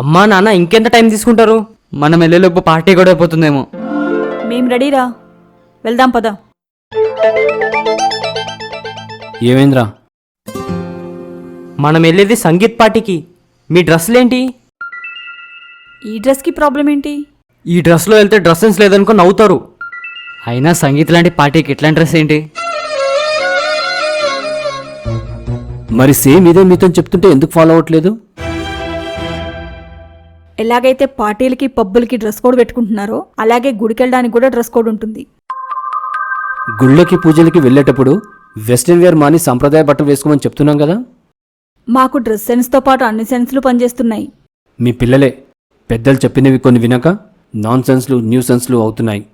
అమ్మా నాన్న ఇంకెంత టైం తీసుకుంటారు? మనం వెళ్ళేలోపు పార్టీ కూడా అయిపోతుందేమో. మేం రెడీరా, వెళ్దాం పద. ఏమైందిరా? మనం వెళ్ళేది సంగీత్ పార్టీకి. మీ డ్రెస్సులేంటి? ఈ డ్రెస్కి ప్రాబ్లం ఏంటి? ఈ డ్రెస్లో వెళ్తే డ్రెస్ సెన్స్ లేదనుకో నవ్వుతారు. అయినా సంగీత్ లాంటి పార్టీకి ఇట్లాంటి డ్రెస్ ఏంటి? మరి సేమ్ ఇదే మీతో చెప్తుంటే ఎందుకు ఫాలో అవ్వట్లేదు? ఎలాగైతే పార్టీలకి పబ్బులకి డ్రెస్ కోడ్ పెట్టుకుంటున్నారో అలాగే గుడికెళ్ళడానికి కూడా డ్రెస్ కోడ్ ఉంటుంది. గుళ్ళకి పూజలకి వెళ్ళేటప్పుడు వెస్ట్రన్ వేర్ మాని సంప్రదాయ బట్టలు వేసుకోమని చెప్తున్నాం కదా. మాకు డ్రెస్ సెన్స్తో పాటు అన్ని సెన్స్లు పనిచేస్తున్నాయి. మీ పిల్లలే పెద్దలు చెప్పినవి కొన్ని వినక నాన్ సెన్స్లు న్యూ సెన్స్లు అవుతున్నాయి.